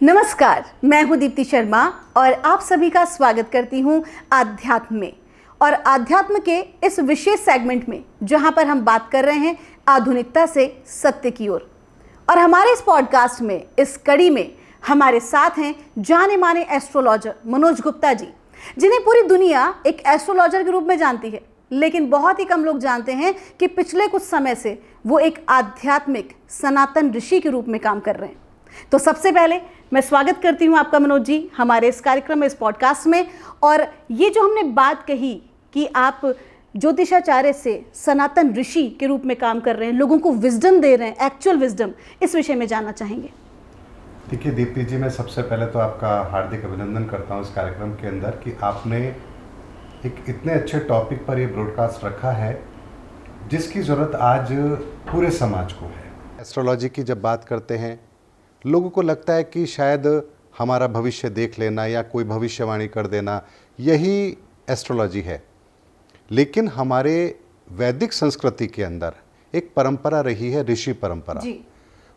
नमस्कार, मैं हूं दीप्ति शर्मा और आप सभी का स्वागत करती हूं आध्यात्म में। और आध्यात्म के इस विशेष सेगमेंट में जहां पर हम बात कर रहे हैं आधुनिकता से सत्य की ओर। और हमारे इस पॉडकास्ट में, इस कड़ी में हमारे साथ हैं जाने माने एस्ट्रोलॉजर मनोज गुप्ता जी, जिन्हें पूरी दुनिया एक एस्ट्रोलॉजर के रूप में जानती है, लेकिन बहुत ही कम लोग जानते हैं कि पिछले कुछ समय से वो एक आध्यात्मिक सनातन ऋषि के रूप में काम कर रहे हैं। तो सबसे पहले मैं स्वागत करती हूं आपका मनोज जी हमारे इस कार्यक्रम में, इस पॉडकास्ट में। और ये जो हमने बात कही कि आप ज्योतिषाचार्य से सनातन ऋषि के रूप में काम कर रहे हैं, लोगों को विजडम दे रहे हैं, एक्चुअल विजडम, इस विषय में जानना चाहेंगे। देखिए दीप्ति जी, मैं सबसे पहले तो आपका हार्दिक अभिनंदन करता हूं इस कार्यक्रम के अंदर कि आपने एक इतने अच्छे टॉपिक पर ये ब्रॉडकास्ट रखा है जिसकी ज़रूरत आज पूरे समाज को है। एस्ट्रोलॉजी की जब बात करते हैं, लोगों को लगता है कि शायद हमारा भविष्य देख लेना या कोई भविष्यवाणी कर देना, यही एस्ट्रोलॉजी है। लेकिन हमारे वैदिक संस्कृति के अंदर एक परंपरा रही है, ऋषि परंपरा।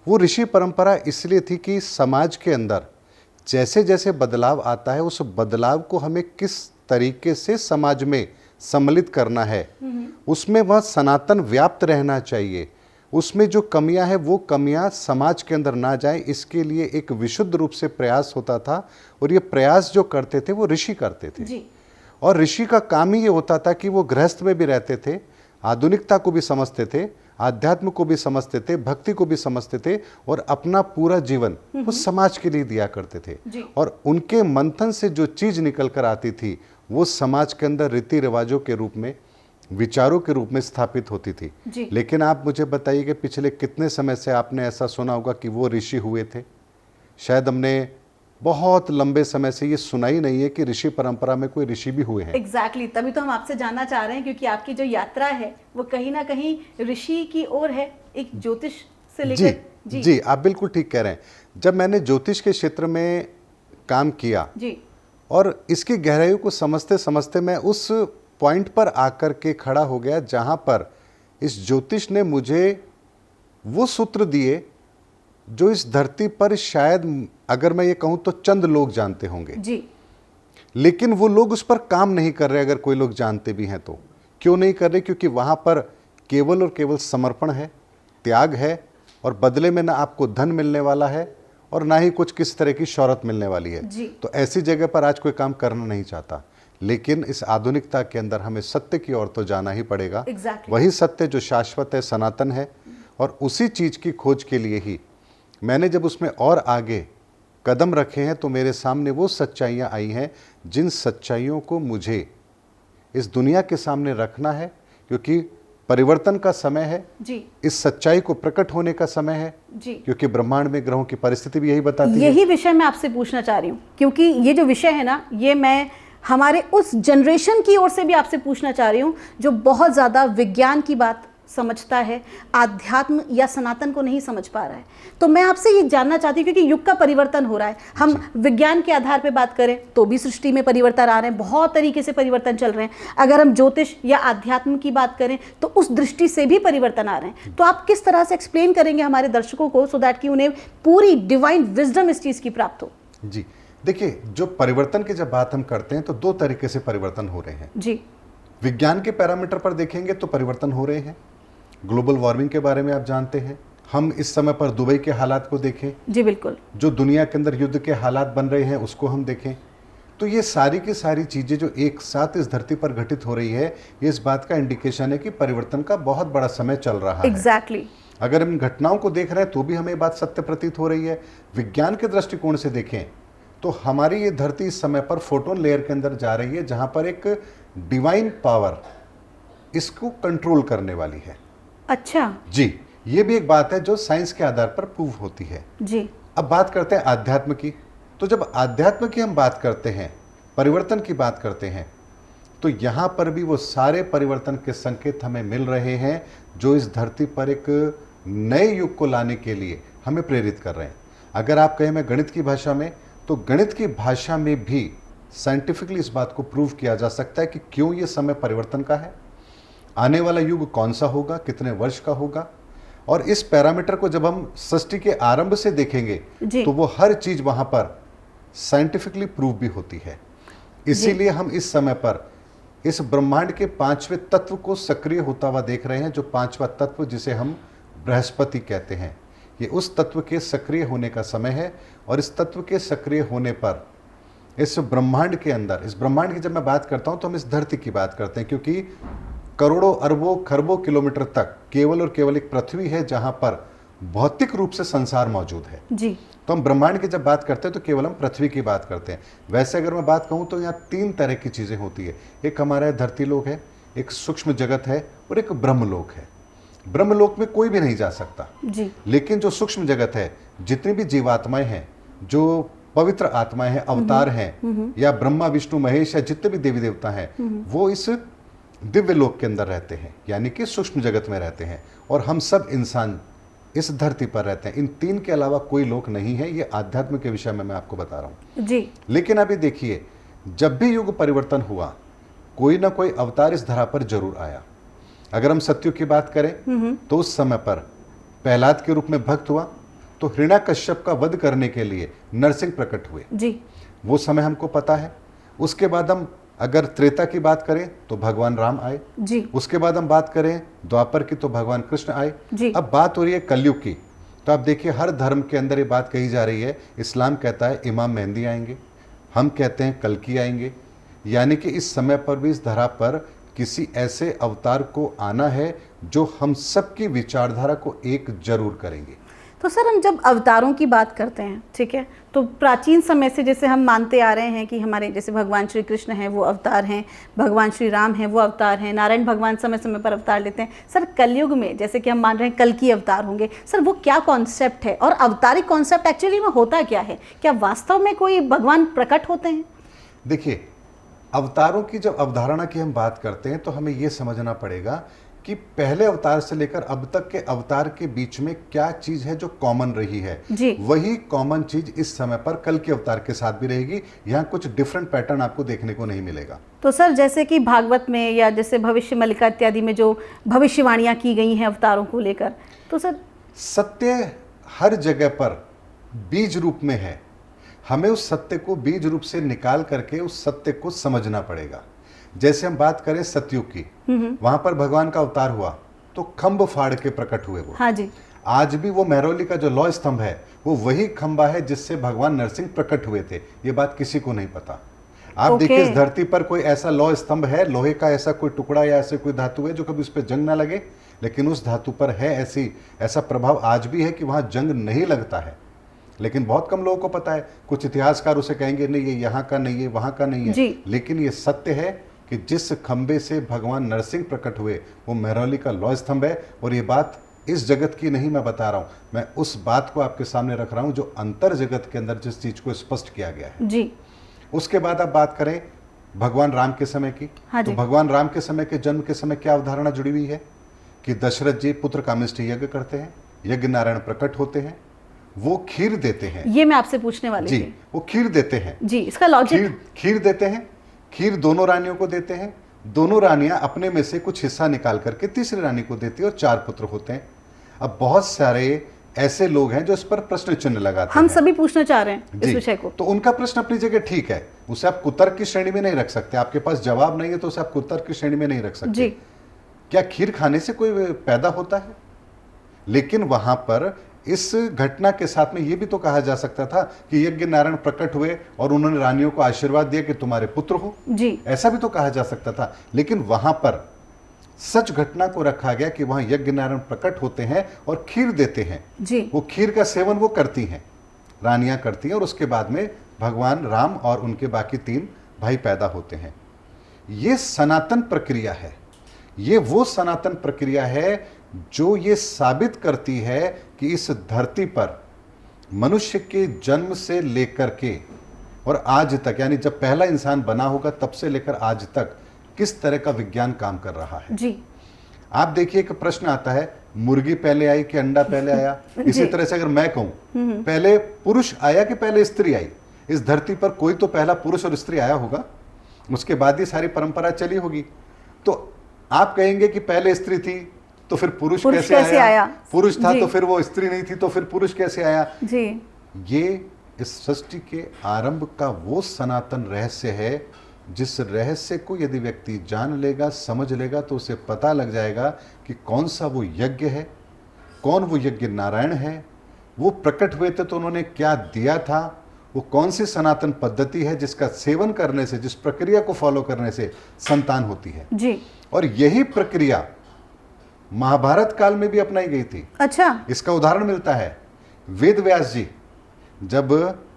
वो ऋषि परंपरा इसलिए थी कि समाज के अंदर जैसे जैसे बदलाव आता है, उस बदलाव को हमें किस तरीके से समाज में सम्मिलित करना है, उसमें वह सनातन व्याप्त रहना चाहिए। उसमें जो कमियां हैं वो कमियां समाज के अंदर ना जाए, इसके लिए एक विशुद्ध रूप से प्रयास होता था। और ये प्रयास जो करते थे वो ऋषि करते थे। और ऋषि का काम ही ये होता था कि वो गृहस्थ में भी रहते थे, आधुनिकता को भी समझते थे, आध्यात्म को भी समझते थे, भक्ति को भी समझते थे, और अपना पूरा जीवन वो समाज के लिए दिया करते थे। और उनके मंथन से जो चीज निकल कर आती थी वो समाज के अंदर रीति रिवाजों के रूप में, विचारों के रूप में स्थापित होती थी। लेकिन आप मुझे बताइए कि पिछले कितने समय से आपने ऐसा सुना होगा कि वो ऋषि हुए थे? शायद हमने बहुत लंबे समय से ये सुना ही नहीं है कि ऋषि परंपरा में कोई ऋषि भी हुए हैं। एग्जैक्टली, तभी तो हम आपसे जानना चाह रहे हैं, क्योंकि आपकी जो यात्रा है वो कहीं ना कहीं ऋषि की ओर है, एक ज्योतिष से लेकर। जी, आप बिल्कुल ठीक कह रहे हैं। जब मैंने ज्योतिष के क्षेत्र में काम किया और इसकी गहराइयों को समझते समझते मैं उस पॉइंट पर आकर के खड़ा हो गया जहां पर इस ज्योतिष ने मुझे वो सूत्र दिए जो इस धरती पर शायद, अगर मैं ये कहूं तो चंद लोग जानते होंगे। लेकिन वो लोग उस पर काम नहीं कर रहे। अगर कोई लोग जानते भी हैं तो क्यों नहीं कर रहे? क्योंकि वहां पर केवल और केवल समर्पण है, त्याग है, और बदले में ना आपको धन मिलने वाला है और ना ही कुछ किस तरह की शौहरत मिलने वाली है। तो ऐसी जगह पर आज कोई काम करना नहीं चाहता। लेकिन इस आधुनिकता के अंदर हमें सत्य की ओर तो जाना ही पड़ेगा। वही सत्य जो शाश्वत है, सनातन है। और उसी चीज की खोज के लिए ही मैंने जब उसमें और आगे कदम रखे हैं तो मेरे सामने वो सच्चाइयां आई हैं जिन सच्चाइयों को मुझे इस दुनिया के सामने रखना है, क्योंकि परिवर्तन का समय है। इस सच्चाई को प्रकट होने का समय है, क्योंकि ब्रह्मांड में ग्रहों की परिस्थिति भी यही बताती है। यही विषय मैं आपसे पूछना चाह रही हूँ, क्योंकि ये जो विषय है ना, ये मैं हमारे उस जनरेशन की ओर से भी आपसे पूछना चाह रही हूँ जो बहुत ज़्यादा विज्ञान की बात समझता है, आध्यात्म या सनातन को नहीं समझ पा रहा है। तो मैं आपसे ये जानना चाहती हूँ, क्योंकि युग का परिवर्तन हो रहा है। हम विज्ञान के आधार पे बात करें तो भी सृष्टि में परिवर्तन आ रहे हैं, बहुत तरीके से परिवर्तन चल रहे हैं। अगर हम ज्योतिष या आध्यात्म की बात करें तो उस दृष्टि से भी परिवर्तन आ रहे हैं। तो आप किस तरह से एक्सप्लेन करेंगे हमारे दर्शकों को, सो दैट कि उन्हें पूरी डिवाइन विजडम इस चीज़ की प्राप्त हो? जी देखिए, जो परिवर्तन की जब बात हम करते हैं तो दो तरीके से परिवर्तन हो रहे हैं। विज्ञान के पैरामीटर पर देखेंगे तो परिवर्तन हो रहे हैं। ग्लोबल वार्मिंग के बारे में आप जानते हैं। हम इस समय पर दुबई के हालात को देखें, बिल्कुल, जो दुनिया के अंदर युद्ध के हालात बन रहे हैं उसको हम देखें, तो ये सारी की सारी चीजें जो एक साथ इस धरती पर घटित हो रही है, ये इस बात का इंडिकेशन है कि परिवर्तन का बहुत बड़ा समय चल रहा है। अगर हम घटनाओं को देख रहे हैं तो भी हमें बात सत्य प्रतीत हो रही है। विज्ञान के दृष्टिकोण से देखें तो हमारी ये धरती इस समय पर फोटोन लेयर के अंदर जा रही है, जहां पर एक डिवाइन पावर इसको कंट्रोल करने वाली है। अच्छा जी, ये भी एक बात है जो साइंस के आधार पर प्रूव होती है। अब बात करते हैं आध्यात्म की। तो जब आध्यात्म की हम बात करते हैं, परिवर्तन की बात करते हैं, तो यहां पर भी वो सारे परिवर्तन के संकेत हमें मिल रहे हैं जो इस धरती पर एक नए युग को लाने के लिए हमें प्रेरित कर रहे हैं। अगर आप कहें मैं गणित की भाषा में, तो गणित की भाषा में भी साइंटिफिकली इस बात को प्रूव किया जा सकता है कि क्यों ये समय परिवर्तन का है, आने वाला युग कौन सा होगा, कितने वर्ष का होगा। और इस पैरामीटर को जब हम सृष्टि के आरंभ से देखेंगे जी। तो वो हर चीज वहां पर साइंटिफिकली प्रूव भी होती है। इसीलिए हम इस समय पर इस ब्रह्मांड के पांचवें तत्व को सक्रिय होता हुआ देख रहे हैं। जो पांचवा तत्व जिसे हम बृहस्पति कहते हैं, ये उस तत्व के सक्रिय होने का समय है। और इस तत्व के सक्रिय होने पर इस ब्रह्मांड के अंदर, इस ब्रह्मांड की जब मैं बात करता हूं तो हम इस धरती की बात करते हैं, क्योंकि करोड़ों अरबों खरबों किलोमीटर तक केवल और केवल एक पृथ्वी है जहां पर भौतिक रूप से संसार मौजूद है। जी। तो हम ब्रह्मांड की जब बात करते हैं तो केवल हम पृथ्वी की बात करते हैं। वैसे अगर मैं बात कहूं तो यहाँ 3 तरह की चीजें होती है। एक हमारा धरती लोक है, एक सूक्ष्म जगत है और एक ब्रह्मलोक है। ब्रह्मलोक में कोई भी नहीं जा सकता जी। लेकिन जो सूक्ष्म जगत है, जितनी भी जीवात्माएं हैं, जो पवित्र आत्माएं हैं, अवतार हैं, या ब्रह्मा विष्णु महेश या जितने भी देवी देवता हैं, वो इस दिव्य लोक के अंदर रहते हैं, यानी कि सूक्ष्म जगत में रहते हैं। और हम सब इंसान इस धरती पर रहते हैं। इन 3 के अलावा कोई लोक नहीं है। ये आध्यात्म के विषय में मैं आपको बता रहा हूं जी। लेकिन अभी देखिए, जब भी युग परिवर्तन हुआ, कोई ना कोई अवतार इस धरा पर जरूर आया। अगर हम सत्युग की बात करें तो उस समय पर प्रहलाद के रूप में भक्त हुआ, तो हिरण्याकश्यप का वध करने के लिए नरसिंह प्रकट हुए जी। वो समय हमको पता है। उसके बाद हम अगर त्रेता की बात करें तो भगवान राम आए जी। उसके बाद हम बात करें द्वापर की तो भगवान कृष्ण आए जी। अब बात हो रही है कलयुग की। तो आप देखिए, हर धर्म के अंदर ये बात कही जा रही है। इस्लाम कहता है इमाम मेहंदी आएंगे, हम कहते हैं कल्कि आएंगे, यानी कि इस समय पर भी इस धरा पर किसी ऐसे अवतार को आना है जो हम सबकी विचारधारा को एक जरूर करेंगे। तो सर, हम जब अवतारों की बात करते हैं, ठीक है, तो प्राचीन समय से जैसे हम मानते आ रहे हैं कि हमारे जैसे भगवान श्री कृष्ण हैं वो अवतार हैं, भगवान श्री राम हैं वो अवतार हैं, नारायण भगवान समय समय पर अवतार लेते हैं। सर, कलयुग में जैसे कि हम मान रहे हैं कल की अवतार होंगे, सर वो क्या कॉन्सेप्ट है और अवतारिक कॉन्सेप्ट एक्चुअली में होता क्या है? क्या वास्तव में कोई भगवान प्रकट होते हैं? देखिए, अवतारों की जब अवधारणा की हम बात करते हैं तो हमें यह समझना पड़ेगा कि पहले अवतार से लेकर अब तक के अवतार के बीच में क्या चीज है जो कॉमन रही है जी। वही कॉमन चीज इस समय पर कल के अवतार के साथ भी रहेगी। यहाँ कुछ डिफरेंट पैटर्न आपको देखने को नहीं मिलेगा। तो सर, जैसे कि भागवत में या जैसे भविष्य मल्लिका इत्यादि में जो भविष्यवाणियां की गई हैं अवतारों को लेकर, तो सर सत्य हर जगह पर बीज रूप में है। हमें उस सत्य को बीज रूप से निकाल करके उस सत्य को समझना पड़ेगा। जैसे हम बात करें सतयुग की, वहां पर भगवान का अवतार हुआ तो खंभ फाड़ के प्रकट हुए वो। हाँ जी। आज भी वो महरौली का जो लौह स्तंभ है वो वही खंभा है जिससे भगवान नरसिंह प्रकट हुए थे। ये बात किसी को नहीं पता। आप देखिए, इस धरती पर कोई ऐसा लौह स्तंभ है, लोहे का ऐसा कोई टुकड़ा या ऐसे कोई धातु है जो कभी उस पर जंग ना लगे, लेकिन उस धातु पर है ऐसा प्रभाव आज भी है कि वहां जंग नहीं लगता है। लेकिन बहुत कम लोगों को पता है। कुछ इतिहासकार उसे कहेंगे नहीं ये यहाँ का नहीं है, वहां का नहीं है, लेकिन ये सत्य है कि जिस खंबे से भगवान नरसिंह प्रकट हुए वो महरौली का लौह स्तंभ है। और ये बात इस जगत की नहीं मैं बता रहा हूं, मैं उस बात को आपके सामने रख रहा हूं जो अंतर जगत के अंदर जिस चीज को स्पष्ट किया गया है जी। उसके बाद आप बात करें भगवान राम के समय की। हाँ तो भगवान राम के समय के जन्म के समय क्या अवधारणा जुड़ी हुई है कि दशरथ जी पुत्र कामेष्टि यज्ञ करते हैं, यज्ञ नारायण प्रकट होते हैं, वो खीर देते हैं। ये मैं आपसे पूछने वाली थी। वो खीर देते हैं जी। इसका लॉजिक? खीर देते हैं। खीर दोनों रानियों को देते हैं। दोनों रानियां अपने में से कुछ हिस्सा निकाल करके तीसरी रानी को देती है और 4 पुत्र होते हैं। अब बहुत सारे ऐसे लोग हैं जो इस पर प्रश्न चिन्ह लगाते हैं। हम सभी पूछना चाह रहे हैं इस विषय को। तो उनका प्रश्न अपनी जगह ठीक है, उसे आप कुतर्क की श्रेणी में नहीं रख सकते। आपके पास जवाब नहीं है तो उसे आप कुतर्क की श्रेणी में नहीं रख सकते। जी। क्या खीर खाने से कोई पैदा होता है? लेकिन वहां पर इस घटना के साथ में यह भी तो कहा जा सकता था कि यज्ञ नारायण प्रकट हुए और उन्होंने रानियों को आशीर्वाद दिया कि तुम्हारे पुत्र हो जी। ऐसा भी तो कहा जा सकता था। लेकिन वहां पर सच घटना को रखा गया कि वहां यज्ञ नारायण प्रकट होते हैं और खीर देते हैं जी। वो खीर का सेवन वो करती हैं, रानियां करती हैं, और उसके बाद में भगवान राम और उनके बाकी 3 भाई पैदा होते हैं। ये सनातन प्रक्रिया है। ये वो सनातन प्रक्रिया है जो ये साबित करती है कि इस धरती पर मनुष्य के जन्म से लेकर के और आज तक, यानी जब पहला इंसान बना होगा तब से लेकर आज तक किस तरह का विज्ञान काम कर रहा है। जी। आप देखिए, एक प्रश्न आता है मुर्गी पहले आई कि अंडा पहले आया? इसी तरह से अगर मैं कहूं पहले पुरुष आया कि पहले स्त्री आई? इस धरती पर कोई तो पहला पुरुष और स्त्री आया होगा, उसके बाद ही सारी परंपरा चली होगी। तो आप कहेंगे कि पहले स्त्री थी तो फिर पुरुष पुरुष कैसे कैसे आया? आया? पुरुष था जी। तो फिर वो स्त्री नहीं थी तो फिर पुरुष कैसे आया? जी। ये इस सृष्टि के आरंभ का वो सनातन रहस्य है जिस रहस्य को यदि व्यक्ति जान लेगा, समझ लेगा, तो उसे पता लग जाएगा कि कौन सा वो यज्ञ है, कौन वो यज्ञ नारायण है, वो प्रकट हुए थे तो उन्होंने क्या दिया था, वो कौन सी सनातन पद्धति है जिसका सेवन करने से, जिस प्रक्रिया को फॉलो करने से संतान होती है। जी। और यही प्रक्रिया महाभारत काल में भी अपनाई गई थी। अच्छा। इसका उदाहरण मिलता है वेद व्यास जी, जब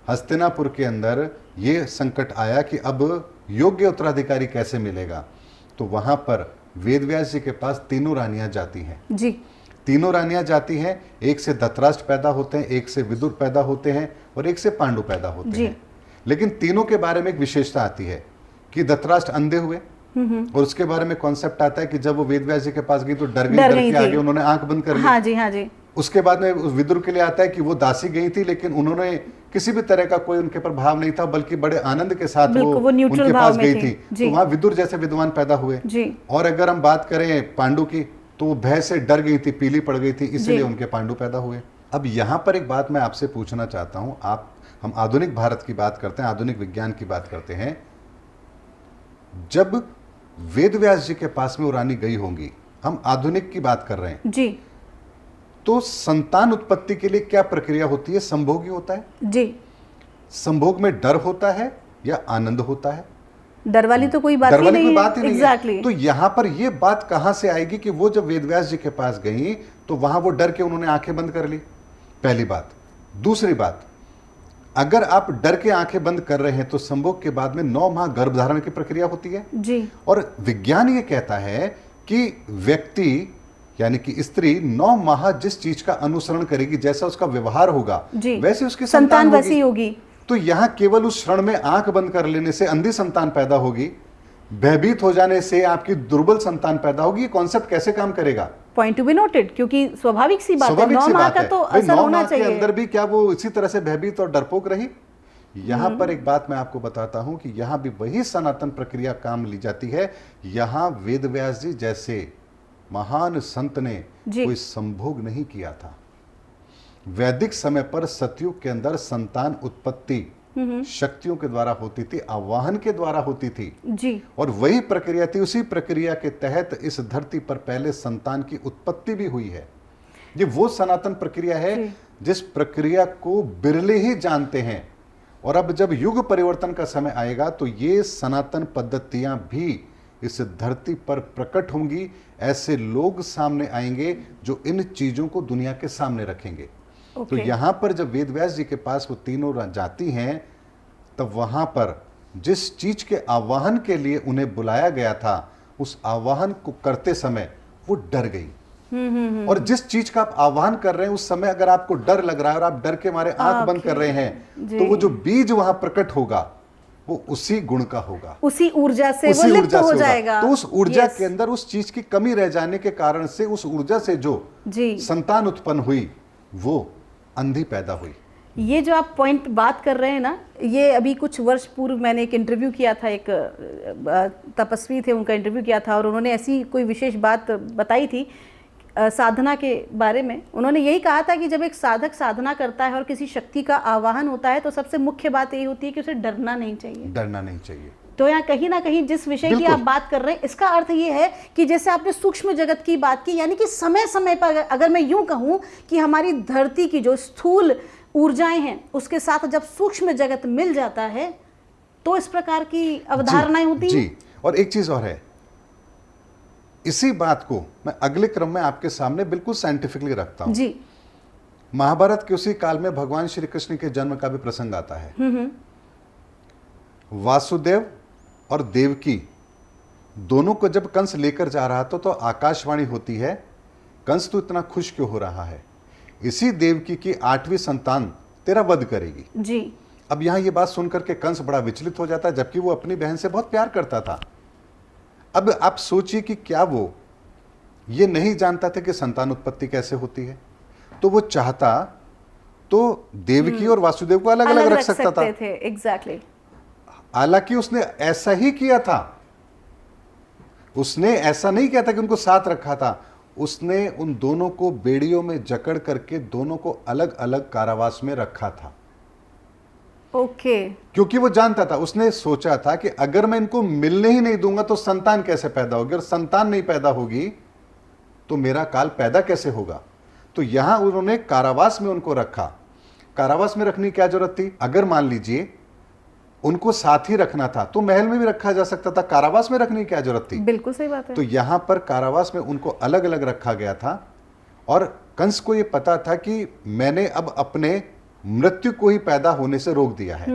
हस्तिनापुर के अंदर ये संकट आया कि अब योग्य उत्तराधिकारी कैसे मिलेगा, तो वहां पर वेद व्यास जी के पास तीनों रानियां जाती हैं। जी। तीनों रानियां जाती हैं, एक से धृतराष्ट्र पैदा होते हैं, एक से विदुर पैदा होते हैं और एक से पांडु पैदा होते जी। हैं। लेकिन तीनों के बारे में एक विशेषता आती है कि धृतराष्ट्र अंधे हुए और उसके बारे में कॉन्सेप्ट आता है कि जब वो वेद व्यास जी के पास गई तो डर गई के आगे उन्होंने आंख बंद कर ली। हाँ जी, हाँ जी। उसके बाद में विदुर के लिए आता है कि वो दासी गई थी लेकिन उन्होंने किसी भी तरह का कोई उनके पर भाव नहीं था, बल्कि बड़े आनंद के साथ वो न्यूट्रल उनके भाव पास में गई थी। तो वहां विदुर जैसे विद्वान पैदा हुए। जी। और अगर हम बात करें पांडु की, तो वो भय से डर गई थी, पीली पड़ गई थी, इसलिए उनके पांडु पैदा हुए। अब यहाँ पर एक बात मैं आपसे पूछना चाहता हूँ, हम आधुनिक भारत की बात करते हैं, आधुनिक विज्ञान की बात करते हैं, जब वेद व्यास जी के पास में वो रानी गई होंगी, हम आधुनिक की बात कर रहे हैं जी, तो संतान उत्पत्ति के लिए क्या प्रक्रिया होती है? संभोग ही होता है जी। संभोग में डर होता है या आनंद होता है? डर वाली तो कोई बात डर ही वाली नहीं कोई है। बात ही नहीं एग्जैक्टली। है। तो यहां पर ये बात कहां से आएगी कि वो जब वेदव्यास जी के पास गई तो वहां वो डर के उन्होंने आंखें बंद कर ली? पहली बात। दूसरी बात, अगर आप डर के आंखें बंद कर रहे हैं तो संभोग के बाद में 9 माह गर्भधारण की प्रक्रिया होती है जी। और विज्ञान ये कहता है कि व्यक्ति यानी कि स्त्री 9 माह जिस चीज का अनुसरण करेगी, जैसा उसका व्यवहार होगा वैसे उसकी संतान वैसी होगी। तो यहां केवल उस क्षण में आंख बंद कर लेने से अंधी संतान पैदा होगी, भयभीत हो जाने से आपकी दुर्बल संतान पैदा होगी। ये कॉन्सेप्ट कैसे काम करेगा? पॉइंट टू बी नोटेड, क्योंकि स्वाभाविक सी बात है, 9 माह का तो असर होना चाहिए। 9 माह के अंदर भी क्या वो इसी तरह से भयभीत और डरपोक रही? यहां पर एक बात मैं आपको बताता हूं कि यहां भी वही सनातन प्रक्रिया काम ली जाती है। यहां वेद व्यास जी जैसे महान संत ने कोई संभोग नहीं किया था। वैदिक समय पर सतयुग के अंदर संतान उत्पत्ति शक्तियों के द्वारा होती थी, आवाहन के द्वारा होती थी जी। और वही प्रक्रिया थी, उसी प्रक्रिया के तहत इस धरती पर पहले संतान की उत्पत्ति भी हुई है। ये वो सनातन प्रक्रिया है जिस प्रक्रिया को बिरले ही जानते हैं। और अब जब युग परिवर्तन का समय आएगा तो ये सनातन पद्धतियां भी इस धरती पर प्रकट होंगी। ऐसे लोग सामने आएंगे जो इन चीजों को दुनिया के सामने रखेंगे। तो यहां पर जब वेदव्यास जी के पास वो तीनों जाती हैं, तब वहां पर जिस चीज के आवाहन के लिए उन्हें बुलाया गया था, उस आवाहन को करते समय वो डर गई। और जिस चीज का आप आह्वान कर रहे हैं उस समय अगर आपको डर लग रहा है और आप डर के मारे आंख बंद कर रहे हैं, तो वो जो बीज वहां प्रकट होगा वो उसी गुण का होगा, उसी ऊर्जा से वो लिप्त हो जाएगा। तो उस ऊर्जा के अंदर उस चीज की कमी रह जाने के कारण से उस ऊर्जा से जो संतान उत्पन्न हुई वो अंधी पैदा हुई। ये जो आप पॉइंट बात कर रहे हैं ना, ये अभी कुछ वर्ष पूर्व मैंने एक इंटरव्यू किया था, एक तपस्वी थे, उनका इंटरव्यू किया था और उन्होंने ऐसी कोई विशेष बात बताई थी साधना के बारे में। उन्होंने यही कहा था कि जब एक साधक साधना करता है और किसी शक्ति का आवाहन होता है तो सबसे मुख्य बात यही होती है कि उसे डरना नहीं चाहिए। डरना नहीं चाहिए। तो यहाँ कहीं ना कहीं जिस विषय की आप बात कर रहे हैं, इसका अर्थ ये है कि जैसे आपने सूक्ष्म जगत की बात की, यानी कि समय समय पर अगर मैं यूं कहूं कि हमारी धरती की जो स्थूल ऊर्जाएं हैं उसके साथ जब सूक्ष्म जगत मिल जाता है तो इस प्रकार की अवधारणाएं होती हैं। जी। और एक चीज और है, इसी बात को मैं अगले क्रम में आपके सामने बिल्कुल साइंटिफिकली रखता हूं जी। महाभारत के उसी काल में भगवान श्री कृष्ण के जन्म का भी प्रसंग आता है। वासुदेव और देवकी दोनों को जब कंस लेकर जा रहा था तो आकाशवाणी होती है, कंस तू इतना खुश क्यों हो रहा है? इसी देवकी की 8वीं संतान तेरा वध करेगी जी। अब यहां ये बात सुनकर के कंस बड़ा विचलित हो जाता है, जबकि वो अपनी बहन से बहुत प्यार करता था। अब आप सोचिए कि क्या वो ये नहीं जानता था कि संतान उत्पत्ति कैसे होती है? तो वो चाहता तो देवकी और वासुदेव को अलग अलग रख सकता था। एग्जैक्टली। हालांकि उसने ऐसा ही किया था, उसने ऐसा नहीं किया था कि उनको साथ रखा था, उसने उन दोनों को बेड़ियों में जकड़ करके दोनों को अलग अलग कारावास में रखा था। ओके। क्योंकि वो जानता था, उसने सोचा था कि अगर मैं इनको मिलने ही नहीं दूंगा तो संतान कैसे पैदा होगी, और संतान नहीं पैदा होगी तो मेरा काल पैदा कैसे होगा। तो यहां उन्होंने कारावास में उनको रखा। कारावास में रखने की क्या जरूरत थी? अगर मान लीजिए उनको साथ ही रखना था तो महल में भी रखा जा सकता था, कारावास में रखने की क्या जरूरत थी? बिल्कुल सही बात है। तो यहां पर कारावास में उनको अलग अलग रखा गया था, और कंस को यह पता था कि मैंने अब अपने मृत्यु को ही पैदा होने से रोक दिया है।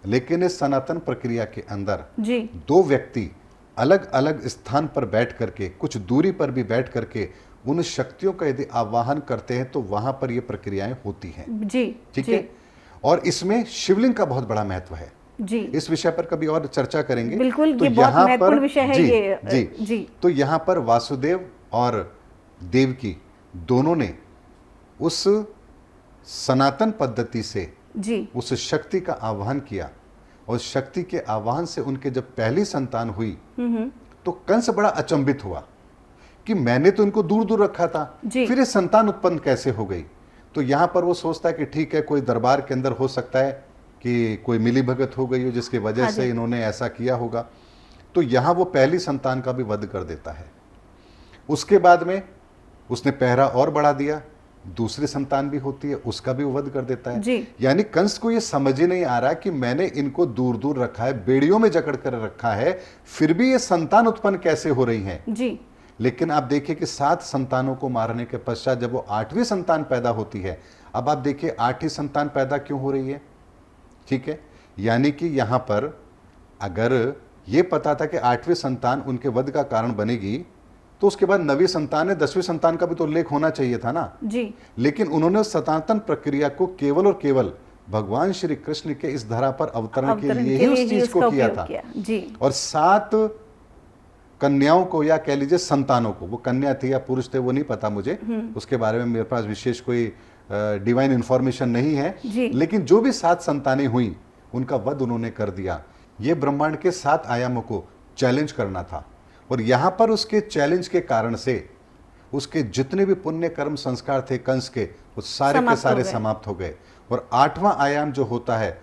लेकिन इस सनातन प्रक्रिया के अंदर जी। दो व्यक्ति अलग अलग स्थान पर बैठ करके, कुछ दूरी पर भी बैठ करके उन शक्तियों का यदि आवाहन करते हैं तो वहां पर ये प्रक्रियाएं होती हैं। जी। ठीक है। और इसमें शिवलिंग का बहुत बड़ा महत्व है। जी। इस विषय पर कभी और चर्चा करेंगे। बिल्कुल, तो ये बहुत यहाँ महत्वपूर्ण पर विषय है जी, ये। जी जी। तो यहाँ पर वासुदेव और देवकी दोनों ने उस सनातन पद्धति से जी। उस शक्ति का आह्वान किया, और शक्ति के आह्वान से उनके जब पहली संतान हुई तो कंस बड़ा अचंभित हुआ कि मैंने तो इनको दूर दूर रखा था, फिर ये संतान उत्पन्न कैसे हो गई। तो यहां पर वो सोचता है कि ठीक है, कोई दरबार के अंदर हो सकता है कि कोई मिली भगत हो गई हो जिसकी वजह से इन्होंने ऐसा किया होगा। तो यहां वो पहली संतान का भी वध कर देता है। उसके बाद में उसने पहरा और बढ़ा दिया, दूसरी संतान भी होती है, उसका भी वध कर देता है। यानी कंस को यह समझ ही नहीं आ रहा कि मैंने इनको दूर दूर रखा है, बेड़ियों में जकड़ कर रखा है, फिर भी ये संतान उत्पन्न कैसे हो रही है। जी। लेकिन आप देखिए कि 7 संतानों को मारने के पश्चात जब वो 8वीं संतान पैदा होती है, अब आप देखिए 8वीं संतान पैदा क्यों हो रही है। ठीक है, यानी कि यहां पर अगर ये पता था कि 8वीं संतान उनके वध का कारण बनेगी तो उसके बाद 9वीं संतान है, 10वीं संतान का भी तो उल्लेख होना चाहिए था ना। जी। लेकिन उन्होंने सनातन प्रक्रिया को केवल और केवल भगवान श्री कृष्ण के इस धरा पर अवतरण के लिए ही उस चीज को किया था। जी। और 7 कन्याओं को, या कह लीजिए संतानों को, वो कन्या थी या पुरुष थे वो नहीं पता मुझे, उसके बारे में मेरे पास विशेष कोई डिवाइन इंफॉर्मेशन नहीं है। लेकिन जो भी 7 संतानें हुई उनका वध उन्होंने कर दिया। ये ब्रह्मांड के 7 आयामों को चैलेंज करना था, और यहां पर उसके चैलेंज के कारण से उसके जितने भी पुण्य कर्म संस्कार थे कंस के, वो सारे के सारे समाप्त हो गए। और 8वां आयाम जो होता है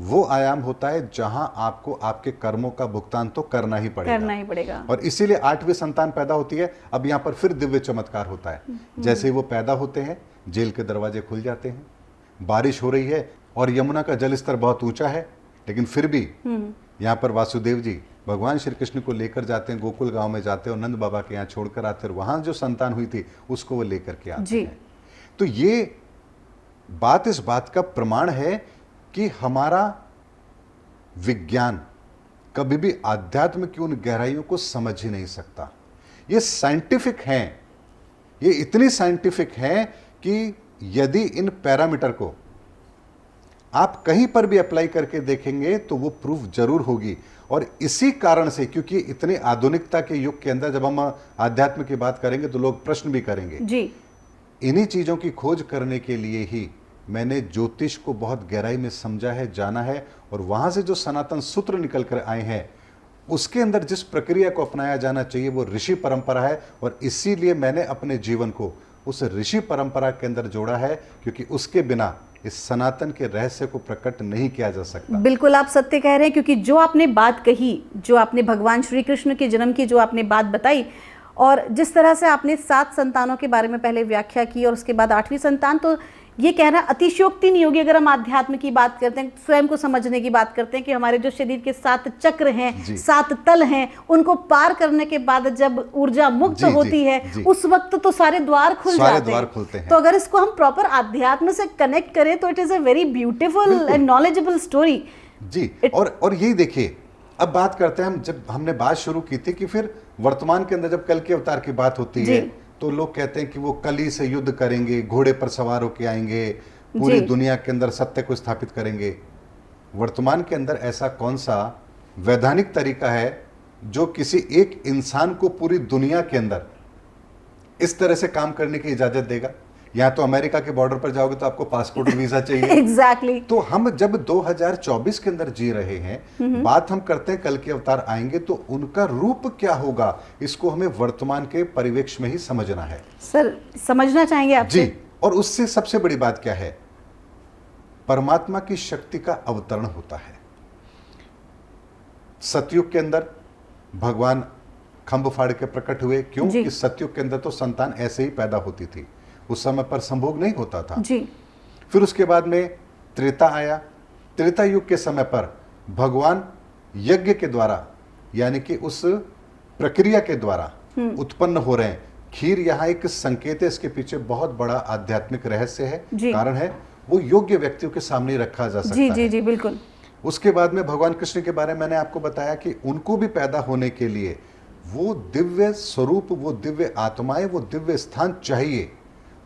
वो आयाम होता है जहां आपको आपके कर्मों का भुगतान तो करना ही पड़ेगा। और इसीलिए 8वीं संतान पैदा होती है। अब यहां पर फिर दिव्य चमत्कार होता है। जैसे ही वो पैदा होते हैं, जेल के दरवाजे खुल जाते हैं, बारिश हो रही है, और यमुना का जल स्तर बहुत ऊंचा है, लेकिन फिर भी यहाँ पर वासुदेव जी भगवान श्री कृष्ण को लेकर जाते हैं, गोकुल गांव में जाते हैं और नंद बाबा के यहाँ छोड़कर आते हैं, और वहां जो संतान हुई थी उसको वो लेकर के आते हैं। तो ये बात इस बात का प्रमाण है कि हमारा विज्ञान कभी भी आध्यात्म की उन गहराइयों को समझ ही नहीं सकता। ये साइंटिफिक हैं, ये इतनी साइंटिफिक हैं कि यदि इन पैरामीटर को आप कहीं पर भी अप्लाई करके देखेंगे तो वो प्रूफ जरूर होगी। और इसी कारण से, क्योंकि इतने आधुनिकता के युग के अंदर जब हम आध्यात्म की बात करेंगे तो लोग प्रश्न भी करेंगे जी। इन्हीं चीजों की खोज करने के लिए ही मैंने ज्योतिष को बहुत गहराई में समझा है, जाना है, और वहां से जो सनातन सूत्र निकल कर आए हैं उसके अंदर जिस प्रक्रिया को अपनाया जाना चाहिए वो ऋषि परंपरा है। और इसीलिए मैंने अपने जीवन को उस ऋषि परंपरा के अंदर जोड़ा है, क्योंकि उसके बिना इस सनातन के रहस्य को प्रकट नहीं किया जा सकता। बिल्कुल आप सत्य कह रहे हैं, क्योंकि जो आपने बात कही, जो आपने भगवान श्री कृष्ण के जन्म की जो आपने बात बताई, और जिस तरह से आपने 7 संतानों के बारे में पहले व्याख्या की और उसके बाद 8वीं संतान, तो ये कहना अतिशयोक्ति नहीं होगी अगर हम आध्यात्म की बात करते हैं, स्वयं को समझने की बात करते हैं कि हमारे जो शरीर के 7 चक्र हैं, 7 तल हैं, उनको पार करने के बाद जब ऊर्जा मुक्त होती है उस वक्त तो सारे द्वार खुल जाते हैं। तो अगर इसको हम प्रॉपर आध्यात्म से कनेक्ट करें तो it is a very beautiful and knowledgeable story ji. और यही देखिए, अब बात करते हैं हम, जब हमने बात शुरू की थी कि फिर वर्तमान के अंदर जब कल के अवतार की बात होती है तो लोग कहते हैं कि वो कली से युद्ध करेंगे, घोड़े पर सवार होके आएंगे, पूरी दुनिया के अंदर सत्य को स्थापित करेंगे। वर्तमान के अंदर ऐसा कौन सा वैधानिक तरीका है जो किसी एक इंसान को पूरी दुनिया के अंदर इस तरह से काम करने की इजाजत देगा? यहाँ तो अमेरिका के बॉर्डर पर जाओगे तो आपको पासपोर्ट और वीजा चाहिए। एग्जैक्टली। तो हम जब 2024 के अंदर जी रहे हैं, बात हम करते हैं कल के अवतार आएंगे तो उनका रूप क्या होगा, इसको हमें वर्तमान के परिवेश में ही समझना है। सर समझना चाहेंगे आप जी, और उससे सबसे बड़ी बात क्या है, परमात्मा की शक्ति का अवतरण होता है। सतयुग के अंदर भगवान खंभ फाड़ के प्रकट हुए, क्यों कि सतयुग के अंदर तो संतान ऐसे ही पैदा होती थी, उस समय पर संभोग नहीं होता था जी। फिर उसके बाद में त्रेता आया। त्रेता युग के समय पर भगवान यज्ञ के द्वारा यानी कि उस प्रक्रिया के द्वारा उत्पन्न हो रहे हैं। खीर यहाँ एक संकेत है, इसके पीछे बहुत बड़ा आध्यात्मिक रहस्य है, कारण है वो योग्य व्यक्तियों के सामने रखा जा सकता जी, है। जी जी बिल्कुल। उसके बाद में भगवान कृष्ण के बारे में मैंने आपको बताया कि उनको भी पैदा होने के लिए वो दिव्य स्वरूप, वो दिव्य आत्माएं, वो दिव्य स्थान चाहिए।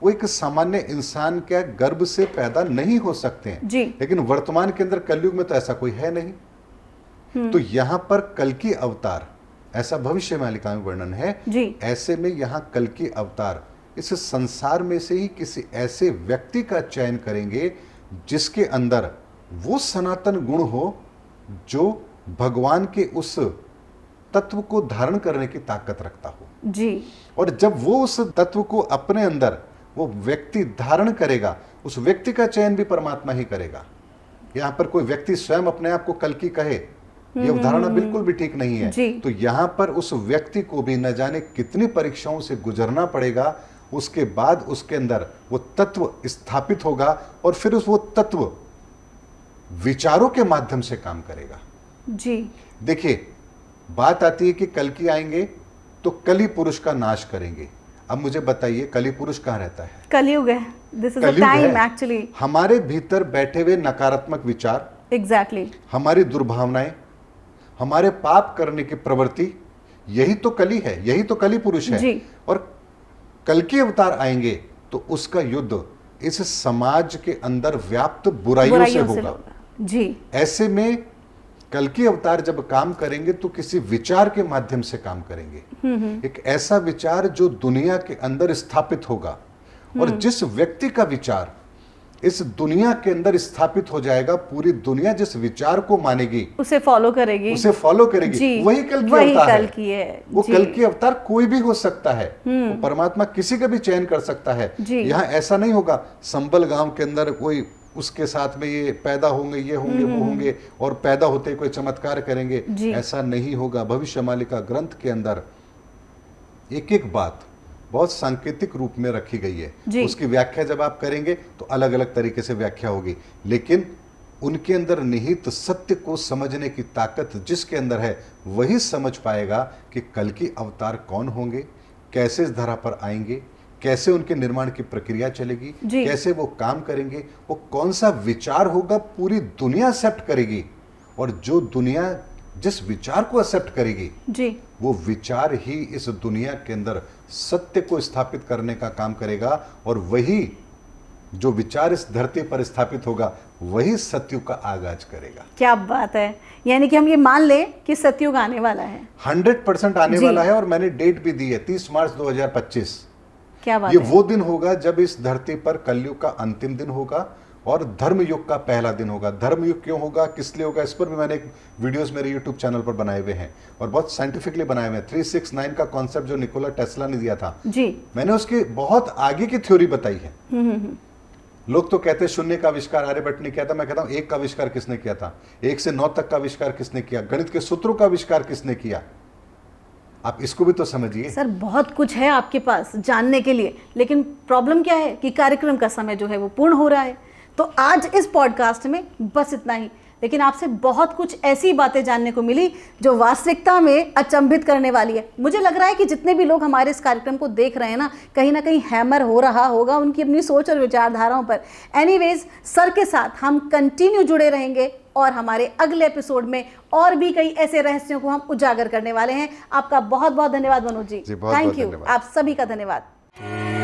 वो एक सामान्य इंसान के गर्भ से पैदा नहीं हो सकते हैं जी। लेकिन वर्तमान के अंदर कलयुग में तो ऐसा कोई है नहीं। तो यहां पर कल की अवतार, ऐसा भविष्य मालिका में वर्णन है जी। ऐसे में यहां कल की अवतार इस संसार में से ही किसी ऐसे व्यक्ति का चयन करेंगे जिसके अंदर वो सनातन गुण हो जो भगवान के उस तत्व को धारण करने की ताकत रखता हो जी। और जब वो उस तत्व को अपने अंदर वो व्यक्ति धारण करेगा, उस व्यक्ति का चयन भी परमात्मा ही करेगा। यहां पर कोई व्यक्ति स्वयं अपने आप को कल की कहे, ये उदाहरण बिल्कुल भी ठीक नहीं है। तो यहां पर उस व्यक्ति को भी न जाने कितनी परीक्षाओं से गुजरना पड़ेगा, उसके बाद उसके अंदर वो तत्व स्थापित होगा और फिर उस वो तत्व विचारों के माध्यम से काम करेगा। जी। देखिए, बात आती है कि कल की आएंगे तो कली पुरुष का नाश करेंगे। अब मुझे बताइए, कली पुरुष कहाँ रहता है? कलयुग है। This is the time actually. हमारे भीतर बैठे हुए नकारात्मक विचार, एग्जैक्टली, हमारी दुर्भावनाएं, हमारे पाप करने की प्रवृत्ति, यही तो कली है, यही तो कली पुरुष है जी। और कल के अवतार आएंगे तो उसका युद्ध इस समाज के अंदर व्याप्त बुराइयों से होगा। जी। ऐसे में कल के अवतार जब काम करेंगे तो किसी विचार के माध्यम से काम करेंगे। एक ऐसा विचार जो दुनिया के अंदर स्थापित होगा और जिस व्यक्ति का विचार इस दुनिया के अंदर स्थापित हो जाएगा, पूरी दुनिया जिस विचार को मानेगी उसे फॉलो करेगी, वही कल की अवतार है। वो कल की अवतार कोई भी हो सकता है, वो परमात्मा किसी का भी चयन कर सकता है। यहाँ ऐसा नहीं होगा संबल गांव के अंदर कोई उसके साथ में ये पैदा होंगे, ये होंगे, वो होंगे और पैदा होते कोई चमत्कार करेंगे, ऐसा नहीं होगा। भविष्य मालिका ग्रंथ के अंदर एक एक बात बहुत सांकेतिक रूप में रखी गई है। उसकी व्याख्या जब आप करेंगे तो अलग अलग तरीके से व्याख्या होगी, लेकिन उनके अंदर निहित सत्य को समझने की ताकत जिसके अंदर है वही समझ पाएगा कि कल की अवतार कौन होंगे, कैसे इस धरा पर आएंगे, कैसे उनके निर्माण की प्रक्रिया चलेगी, कैसे वो काम करेंगे, वो कौन सा विचार होगा पूरी दुनिया एक्सेप्ट करेगी और जो दुनिया जिस विचार को एक्सेप्ट करेगी वो विचार ही इस दुनिया के अंदर सत्य को स्थापित करने का काम करेगा और वही जो विचार इस धरती पर स्थापित होगा वही सतयुग का आगाज करेगा। क्या बात है, यानी कि हम ये मान लें कि सतयुग आने वाला है, 100% आने वाला है और मैंने डेट भी दी है 30 मार्च 2025। क्या बात ये है? वो दिन होगा जब इस धरती पर कलयुग का अंतिम दिन होगा और धर्मयुग का पहला दिन होगा। धर्मयुग क्यों होगा, किस लिए होगा, इस पर भी मैंने एक वीडियोस मेरे यूट्यूब चैनल पर बनाए हुए हैं और बहुत साइंटिफिकली बनाए हुए हैं। 369 का कॉन्सेप्ट जो निकोला टेस्ला ने दिया था जी, मैंने उसकी बहुत आगे की थ्योरी बताई है। लोग तो कहते हैं शून्य का आविष्कार आर्यभट्ट ने किया था, मैं कहता हूं एक का आविष्कार किसने किया था, 1 से 9 तक का आविष्कार किसने किया, गणित के सूत्रों का आविष्कार किसने किया, आप इसको भी तो समझिए। सर बहुत कुछ है आपके पास जानने के लिए, लेकिन प्रॉब्लम क्या है कि कार्यक्रम का समय जो है वो पूर्ण हो रहा है। तो आज इस पॉडकास्ट में बस इतना ही, लेकिन आपसे बहुत कुछ ऐसी बातें जानने को मिली जो वास्तविकता में अचंभित करने वाली है। मुझे लग रहा है कि जितने भी लोग हमारे इस कार्यक्रम को देख रहे हैं ना कहीं हैमर हो रहा होगा उनकी अपनी सोच और विचारधाराओं पर। एनीवेज, सर के साथ हम कंटिन्यू जुड़े रहेंगे और हमारे अगले एपिसोड में और भी कई ऐसे रहस्यों को हम उजागर करने वाले हैं। आपका बहुत बहुत धन्यवाद मनोज जी, थैंक यू, आप सभी का धन्यवाद।